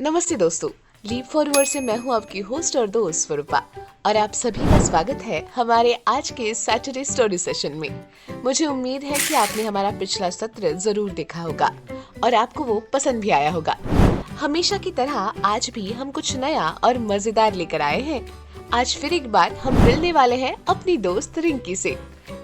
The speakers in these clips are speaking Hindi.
नमस्ते दोस्तों, लीप फॉरवर्ड से मैं हूं आपकी होस्ट और दोस्त स्वरूपा और आप सभी का स्वागत है हमारे आज के सैटरडे स्टोरी सेशन में। मुझे उम्मीद है कि आपने हमारा पिछला सत्र जरूर देखा होगा और आपको वो पसंद भी आया होगा। हमेशा की तरह आज भी हम कुछ नया और मजेदार लेकर आए हैं। आज फिर एक बार हम मिलने वाले हैं अपनी दोस्त रिंकी से।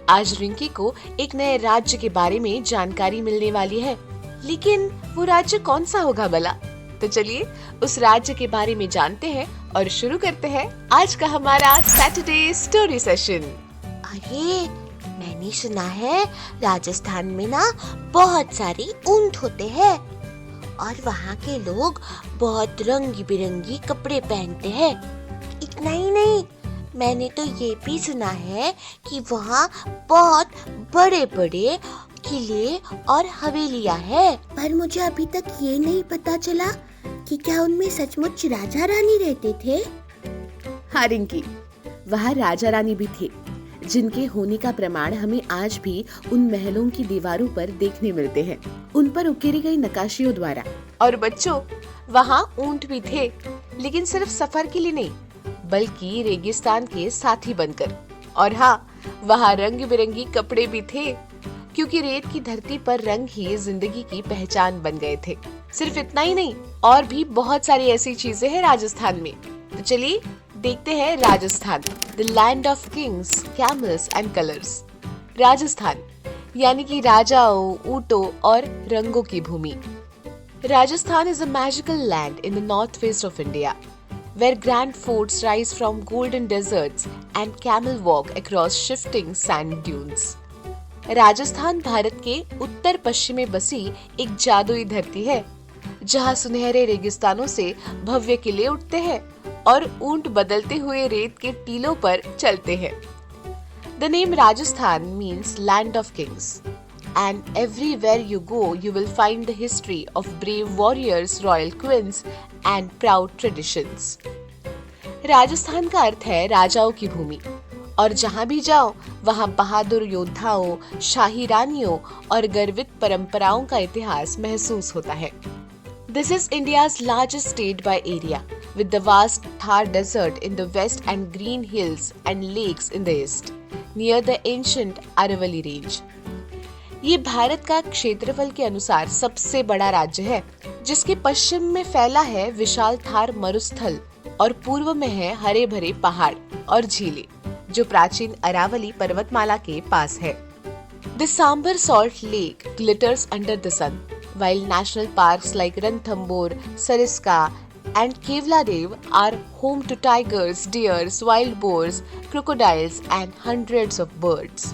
आज रिंकी को एक नए राज्य के बारे में जानकारी मिलने वाली है, लेकिन वो राज्य कौन सा होगा भला? तो चलिए उस राज्य के बारे में जानते हैं और शुरू करते हैं आज का हमारा सैटरडे स्टोरी सेशन। अरे मैंने सुना है राजस्थान में ना बहुत सारे ऊंट होते हैं और वहाँ के लोग बहुत रंगी बिरंगी कपड़े पहनते हैं। इतना ही नहीं, मैंने तो ये भी सुना है कि वहाँ बहुत बड़े बड़े किले और हवेलियाँ हैं। पर मुझे अभी तक ये नहीं पता चला कि क्या उनमें सचमुच राजा रानी रहते थे। हाँ रिंकी, वहाँ राजा रानी भी थे, जिनके होने का प्रमाण हमें आज भी उन महलों की दीवारों पर देखने मिलते हैं, उन पर उकेरी गई नक्काशियों द्वारा। और बच्चों, वहाँ ऊंट भी थे, लेकिन सिर्फ सफर के लिए नहीं, बल्कि रेगिस्तान के साथी बनकर। और हाँ, वहाँ रंग बिरंगी कपड़े भी थे, क्योंकि रेत की धरती पर रंग ही जिंदगी की पहचान बन गए थे। सिर्फ इतना ही नहीं, और भी बहुत सारी ऐसी चीजें हैं राजस्थान में। तो चलिए देखते हैं Rajasthan, the land of kings, camels and colours. Rajasthan यानी कि राजाओं, ऊंटों और रंगों की भूमि। Rajasthan is a magical land in the north west of India, where grand forts rise from golden deserts and camel walk across shifting sand dunes. Rajasthan Bharat के उत्तर पश्चिम में बसी एक जादुई धरती है, जहाँ सुनहरे रेगिस्तानों से भव्य किले उठते हैं और ऊंट बदलते हुए रेत के टीलों पर चलते हैं। The name Rajasthan means land of kings, and everywhere you go, you will find the history of brave warriors, royal queens, and proud traditions. Rajasthan का अर्थ है राजाओं की भूमि, और जहाँ भी जाओ वहाँ बहादुर योद्धाओं, शाही रानियों और गर्वित परंपराओं का इतिहास महसूस होता है। This is India's largest state by area, with the vast Thar Desert in the west and green hills and lakes in the east, near the ancient Aravalli Range. ये भारत का क्षेत्रफल के अनुसार सबसे बड़ा राज्य है, जिसके पश्चिम में फैला है विशाल थार मरुस्थल और पूर्व में है हरे भरे पहाड़ और झीलें, जो प्राचीन अरावली पर्वतमाला के पास है। The Sambar Salt Lake glitters under the sun, while national parks like Ranthambore, Sariska, and Kevladev are home to tigers, deers, wild boars, crocodiles, and hundreds of birds.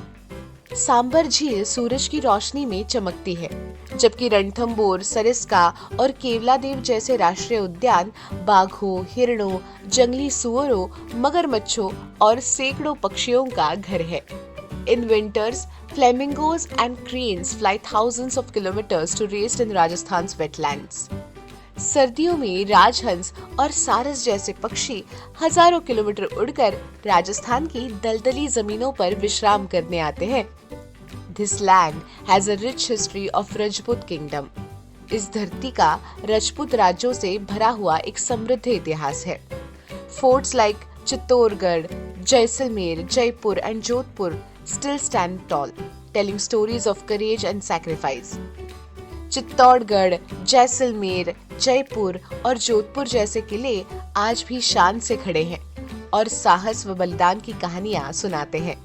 Sambar झील सूरज की रोशनी में चमकती है, जबकि रणथंबोर, सरिस्का और केवलादेव जैसे राष्ट्रीय उद्यान बाघों, हिरणों, जंगली सुअरों, मगरमच्छों और सैकड़ों पक्षियों का घर है। In winters, flamingos and cranes fly thousands of kilometers to rest in Rajasthan's wetlands. सर्दियों में राजहंस और सारस जैसे पक्षी हजारों किलोमीटर उड़कर राजस्थान की दलदली जमीनों पर विश्राम करने आते हैं। This land has a rich history of Rajput kingdom. इस धरती का राजपूत राज्यों से भरा हुआ एक समृद्ध इतिहास है। Forts like Chittorgarh, Jaisalmer, Jaipur and Jodhpur still stand tall, telling stories of courage and sacrifice. Chittorgarh, Jaisalmer, Jaipur और जोधपुर जैसे किले आज भी शान से खड़े हैं और साहस व बलिदान की कहानियां सुनाते हैं।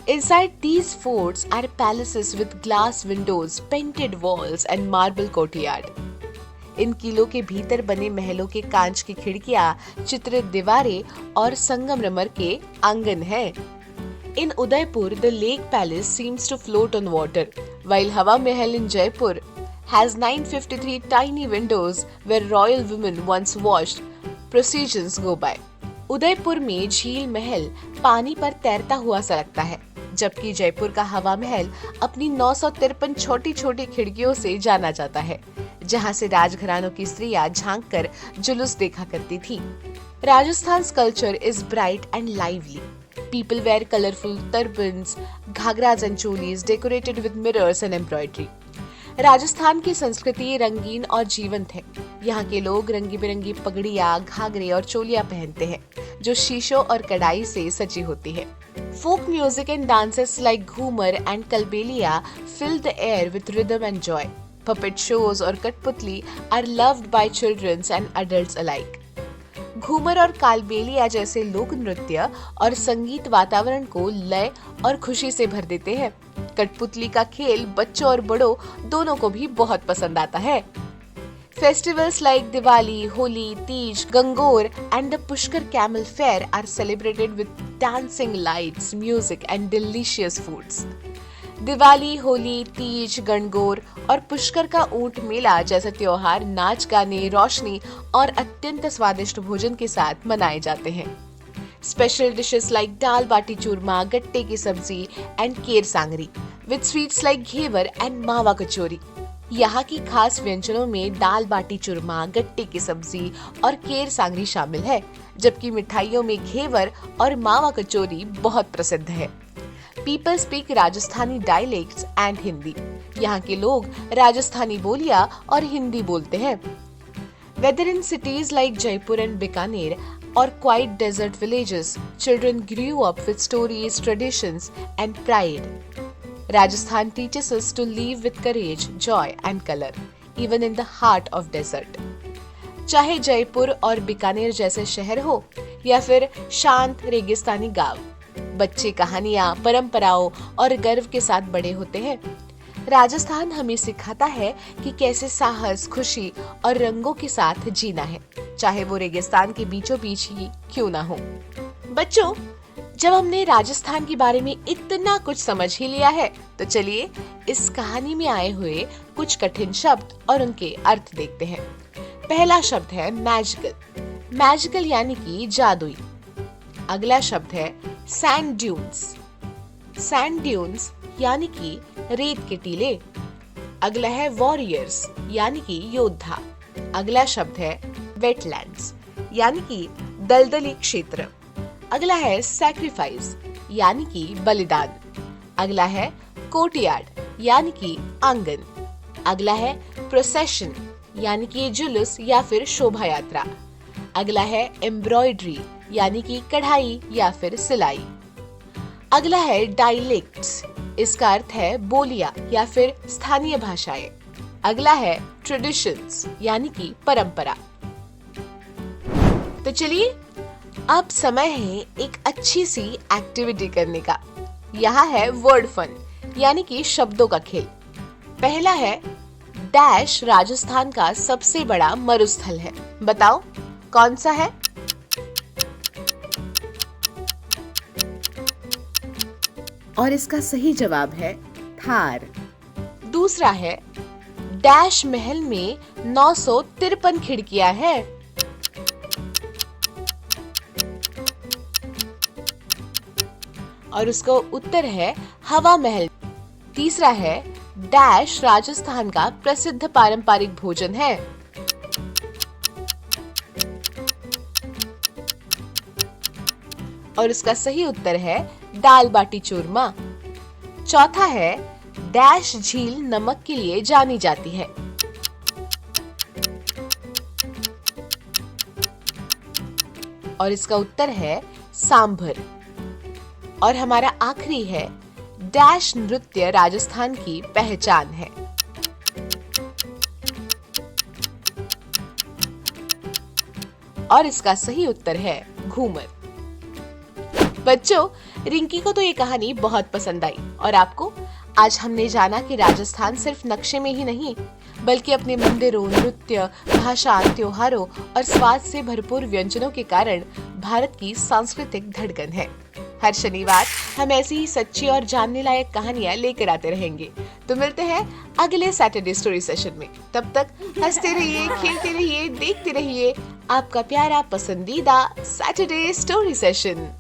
Inside these forts are palaces with glass windows, painted walls and marble courtyard. इन किलों के भीतर बने महलों के कांच की खिड़कियां, चित्रित दीवारें और संगमरमर के आंगन हैं। In Udaipur, the lake palace seems to float on water, while Hawa Mahal in Jaipur has 953 tiny windows where royal women once watched processions go by. Udaipur में झील महल पानी पर तैरता हुआ सा लगता है, जबकि जयपुर का हवा महल अपनी 953 छोटी छोटी खिड़कियों से जाना जाता है, जहां से राजघरानों की स्त्रियां झांक कर जुलूस देखा करती थी। Rajasthan's culture is bright and lively. People wear colorful turbans, ghagras and cholis decorated with mirrors and embroidery. Rajasthan की संस्कृति रंगीन और जीवंत है। यहाँ के लोग रंगी बिरंगी पगड़ियाँ, घाघरे और चोलियाँ पहनते हैं, जो शीशों और कढ़ाई से सजी होती है। Folk music and dances like Ghoomar and Kalbelia fill the air with rhythm and joy. Puppet shows और कठपुतली are loved by children and adults alike. Ghoomar और कालबेलिया जैसे लोक नृत्य और संगीत वातावरण को लय और खुशी से भर देते हैं। कठपुतली का खेल बच्चों और बड़ों दोनों को भी बहुत पसंद आता है। Festivals like Diwali, Holi, Tej, Gangaur and the Pushkar Camel Fair are celebrated with dancing lights, music and delicious foods. Diwali, Holi, Teej, Gangaur और पुष्कर का ऊंट मेला जैसे त्योहार नाच गाने, रोशनी और अत्यंत स्वादिष्ट भोजन के साथ मनाए जाते हैं। Special dishes like dal baati churma, gatte ki sabzi and ker sangri with sweets like ghevar and mawa kachori. यहाँ की खास व्यंजनों में दाल बाटी चूरमा, गट्टे की सब्जी और केर सांगरी शामिल है, जबकि मिठाइयों में घेवर और मावा कचौरी बहुत प्रसिद्ध है। People speak Rajasthani dialects and Hindi. यहाँ के लोग राजस्थानी बोलियां और हिंदी बोलते हैं। Whether in cities like Jaipur and Bikaner or quiet desert villages, children grew up with stories, traditions and pride. Rajasthan teaches us to live with courage, joy and color, even in the heart of desert. चाहे जयपुर और बीकानेर जैसे शहर हो या फिर शांत रेगिस्तानी गांव, बच्चे कहानियां, परंपराओं और गर्व के साथ बड़े होते हैं। राजस्थान हमें सिखाता है कि कैसे साहस, खुशी और रंगों के साथ जीना है, चाहे वो रेगिस्तान के बीचों बीच ही क्यों ना हो। बच्चों, जब हमने राजस्थान के बारे में इतना कुछ समझ ही लिया है, तो चलिए इस कहानी में आए हुए कुछ कठिन शब्द और उनके अर्थ देखते हैं। पहला शब्द है मैजिकल। मैजिकल यानी कि जादुई। अगला शब्द है सैंड ड्यून्स। सैंड ड्यून्स यानी कि रेत के टीले। अगला है वॉरियर्स यानी कि योद्धा। अगला शब्द है वेटलैंड्स यानी कि दलदली क्षेत्र। अगला है सैक्रिफाइस यानी कि बलिदान। अगला है कोर्टयार्ड यानी कि आंगन। अगला है प्रोसेशन यानी कि जुलूस या फिर शोभा यात्रा। अगला है एम्ब्रॉयडरी यानी कि कढ़ाई या फिर सिलाई। अगला है डायलेक्ट्स, इसका अर्थ है बोलियां या फिर स्थानीय भाषाएं। अगला है ट्रेडिशंस यानी कि परंपरा। तो चलिए अब समय है एक अच्छी सी एक्टिविटी करने का। यहाँ है वर्ड फन यानी कि शब्दों का खेल। पहला है डैश राजस्थान का सबसे बड़ा मरुस्थल है। बताओ कौन सा है? और इसका सही जवाब है थार। दूसरा है डैश महल में 953 खिड़कियां हैं। और उसका उत्तर है हवा महल। तीसरा है डैश राजस्थान का प्रसिद्ध पारंपरिक भोजन है। और इसका सही उत्तर है दाल बाटी चूरमा। चौथा है डैश झील नमक के लिए जानी जाती है। और इसका उत्तर है सांभर। और हमारा आखिरी है डैश नृत्य राजस्थान की पहचान है। और इसका सही उत्तर है घूमर। बच्चों, रिंकी को तो ये कहानी बहुत पसंद आई और आपको? आज हमने जाना कि राजस्थान सिर्फ नक्शे में ही नहीं बल्कि अपने मंदिरों, नृत्य, भाषा, त्योहारों और स्वाद से भरपूर व्यंजनों के कारण भारत की सांस्कृतिक धड़कन है। हर शनिवार हम ऐसी ही सच्ची और जानने लायक कहानियां लेकर आते रहेंगे। तो मिलते हैं अगले सैटरडे स्टोरी सेशन में। तब तक हंसते रहिए, खेलते रहिए, देखते रहिए आपका प्यारा पसंदीदा सैटरडे स्टोरी सेशन।